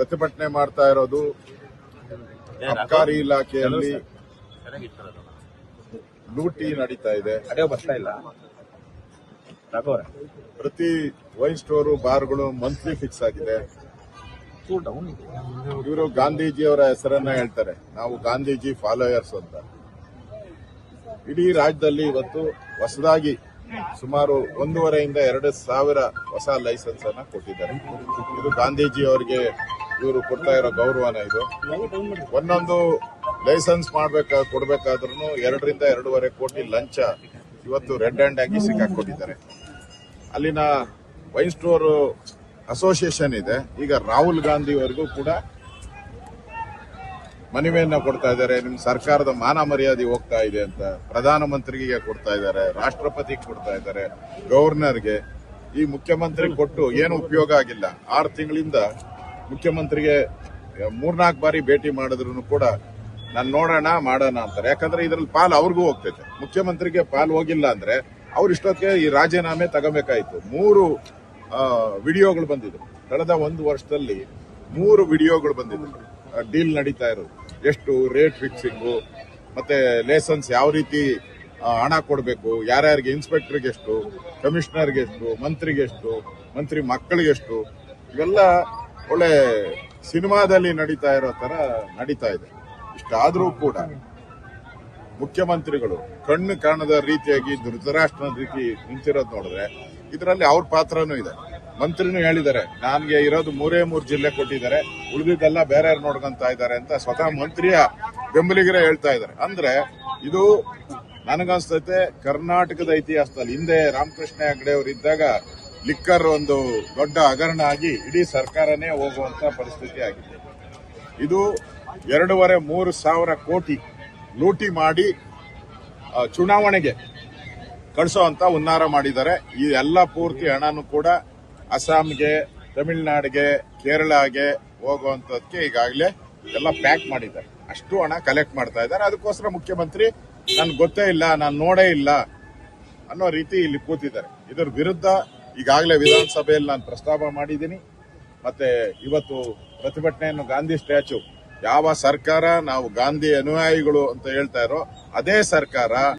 ಪ್ರತಿಭಟನೆ ಮಾಡ್ತಾ ಇರೋದು ಅಬಕಾರಿ ಇಲಾಖೆಯಲ್ಲಿ ಲೂಟಿ ನಡೀತಾ ಇದೆ. ಪ್ರತಿ ವೈನ್ ಸ್ಟೋರು ಬಾರ್ಗಳು ಮಂತ್ಲಿ ಫಿಕ್ಸ್ ಆಗಿದೆ. ಇವರು ಗಾಂಧೀಜಿಯವರ ಹೆಸರನ್ನ ಹೇಳ್ತಾರೆ, ನಾವು ಗಾಂಧೀಜಿ ಫಾಲೋಯರ್ಸ್ ಅಂತ. ಇಡೀ ರಾಜ್ಯದಲ್ಲಿ ಇವತ್ತು ಹೊಸದಾಗಿ ಸುಮಾರು 1,500-2,000 ಹೊಸ ಲೈಸೆನ್ಸ್ ಅನ್ನ ಕೊಟ್ಟಿದ್ದಾರೆ. ಇದು ಗಾಂಧೀಜಿ ಅವರಿಗೆ ಇವರು ಕೊಡ್ತಾ ಇರೋ ಗೌರವನ. ಇದು ಒಂದೊಂದು ಲೈಸೆನ್ಸ್ ಕೊಡಬೇಕಾದ್ರೂ 2-2.5 ಕೋಟಿ ಲಂಚ ಇವತ್ತು ರೆಡ್ ಹ್ಯಾಂಡ್ ಆಗಿ ಸಿಕ್ಕಾಕೊಂಡಿದ್ದಾರೆ. ಅಲ್ಲಿನ ವೈನ್ ಸ್ಟೋರ್ ಅಸೋಸಿಯೇಷನ್ ಇದೆ. ಈಗ ರಾಹುಲ್ ಗಾಂಧಿ ಅವರಿಗೂ ಕೂಡ ಮನವಿಯನ್ನ ಕೊಡ್ತಾ ಇದ್ದಾರೆ. ನಿಮ್ ಸರ್ಕಾರದ ಮಾನ ಮರ್ಯಾದೆ ಹೋಗ್ತಾ ಇದೆ ಅಂತ ಪ್ರಧಾನಮಂತ್ರಿಗೆ ಕೊಡ್ತಾ ಇದ್ದಾರೆ, ರಾಷ್ಟ್ರಪತಿಗೆ ಕೊಡ್ತಾ ಇದ್ದಾರೆ, ಗವರ್ನರ್ಗೆ. ಈ ಮುಖ್ಯಮಂತ್ರಿ ಕೊಟ್ಟು ಏನು ಉಪಯೋಗ ಆಗಿಲ್ಲ. 6 ತಿಂಗಳಿಂದ ಮುಖ್ಯಮಂತ್ರಿಗೆ 3-4 ಬಾರಿ ಭೇಟಿ ಮಾಡಿದ್ರು ಕೂಡ ನಾನು ನೋಡೋಣ ಮಾಡೋಣ ಅಂತಾರೆ. ಯಾಕಂದ್ರೆ ಇದ್ರಲ್ಲಿ ಪಾಲ್ ಅವ್ರಿಗೂ ಹೋಗ್ತೈತೆ. ಮುಖ್ಯಮಂತ್ರಿಗೆ ಪಾಲ್ ಹೋಗಿಲ್ಲ ಅಂದ್ರೆ ಅವ್ರು ಇಷ್ಟೊತ್ತಿಗೆ ಈ ರಾಜೀನಾಮೆ ತಗೋಬೇಕಾಯ್ತು. 3 ವಿಡಿಯೋಗಳು ಬಂದಿದ್ರು. ಕಳೆದ 1 ವರ್ಷದಲ್ಲಿ 3 ವಿಡಿಯೋಗಳು ಬಂದಿದ್ರು. ಡೀಲ್ ನಡೀತಾ ಇರೋದು, ಎಷ್ಟು ರೇಟ್ ಫಿಕ್ಸಿಂಗು, ಮತ್ತೆ ಲೈಸೆನ್ಸ್ ಯಾವ ರೀತಿ ಹಣ ಕೊಡಬೇಕು, ಯಾರ್ಯಾರಿಗೆ, ಇನ್ಸ್ಪೆಕ್ಟರ್ಗೆ ಎಷ್ಟು, ಕಮಿಷನರ್ಗೆ ಎಷ್ಟು, ಮಂತ್ರಿಗೆ ಎಷ್ಟು, ಮಂತ್ರಿ ಮಕ್ಕಳಿಗೆ ಎಷ್ಟು, ಇವೆಲ್ಲ ಒಳ್ಳೆ ಸಿನಿಮಾದಲ್ಲಿ ನಡೀತಾ ಇರೋ ತರ ನಡೀತಾ ಇದೆ. ಇಷ್ಟಾದ್ರೂ ಕೂಡ ಮುಖ್ಯಮಂತ್ರಿಗಳು ಕಣ್ಣು ಕಾಣದ ರೀತಿಯಾಗಿ ಧೃತರಾಷ್ಟ್ರದ ರೀತಿ ನಿಂತಿರೋದು ನೋಡಿದ್ರೆ ಇದರಲ್ಲಿ ಅವ್ರ ಪಾತ್ರನೂ ಇದೆ. ಮಂತ್ರಿನೂ ಹೇಳಿದ್ದಾರೆ, ನನಗೆ ಇರೋದು 3 ಜಿಲ್ಲೆ ಕೊಟ್ಟಿದ್ದಾರೆ, ಉಳಿದಿದ್ದೆಲ್ಲ ಬೇರೆ ನೋಡ್ಕೊಂತ ಇದ್ದಾರೆ ಅಂತ ಸ್ವತಃ ಮಂತ್ರಿಯ ಬೆಂಬಲಿಗರೇ ಹೇಳ್ತಾ ಇದ್ದಾರೆ. ಅಂದ್ರೆ ಇದು ನನಗನ್ಸ್ತೈತೆ ಕರ್ನಾಟಕದ ಇತಿಹಾಸದಲ್ಲಿ ಹಿಂದೆ ರಾಮಕೃಷ್ಣ ಹೆಗಡೆ ಅವರು ಇದ್ದಾಗ ಲಿಕ್ಕರ್ ಒಂದು ದೊಡ್ಡ ಹಗರಣ ಆಗಿ ಇಡೀ ಸರ್ಕಾರನೇ ಹೋಗುವಂತ ಪರಿಸ್ಥಿತಿ ಆಗಿದೆ. ಇದು 2.5-3 ಸಾವಿರ ಕೋಟಿ ಲೂಟಿ ಮಾಡಿ ಚುನಾವಣೆಗೆ ಕಳಿಸೋ ಅಂತ ಹುನ್ನಾರ ಮಾಡಿದ್ದಾರೆ. ಈ ಎಲ್ಲ ಪೂರ್ತಿ ಹಣನೂ ಕೂಡ ಅಸ್ಸಾಂಗೆ, ತಮಿಳುನಾಡಿಗೆ, ಕೇರಳಗೆ ಹೋಗುವಂತದಕ್ಕೆ ಈಗಾಗಲೇ ಎಲ್ಲ ಪ್ಯಾಕ್ ಮಾಡಿದ್ದಾರೆ. ಅಷ್ಟು ಹಣ ಕಲೆಕ್ಟ್ ಮಾಡ್ತಾ ಇದ್ದಾರೆ. ಅದಕ್ಕೋಸ್ಕರ ಮುಖ್ಯಮಂತ್ರಿ ನನ್ಗೆ ಗೊತ್ತೇ ಇಲ್ಲ, ನಾನು ನೋಡೇ ಇಲ್ಲ ಅನ್ನೋ ರೀತಿ ಇಲ್ಲಿ ಕೂತಿದ್ದಾರೆ. ಇದರ ವಿರುದ್ಧ ಈಗಾಗಲೇ ವಿಧಾನಸಭೆಯಲ್ಲಿ ನಾನು ಪ್ರಸ್ತಾಪ ಮಾಡಿದ್ದೀನಿ. ಮತ್ತೆ ಇವತ್ತು ಪ್ರತಿಭಟನೆಯನ್ನು ಗಾಂಧಿ ಸ್ಟ್ಯಾಚ್ಯೂ, ಯಾವ ಸರ್ಕಾರ ನಾವು ಗಾಂಧಿ ಅನುಯಾಯಿಗಳು ಅಂತ ಹೇಳ್ತಾ ಇರೋ ಅದೇ ಸರ್ಕಾರ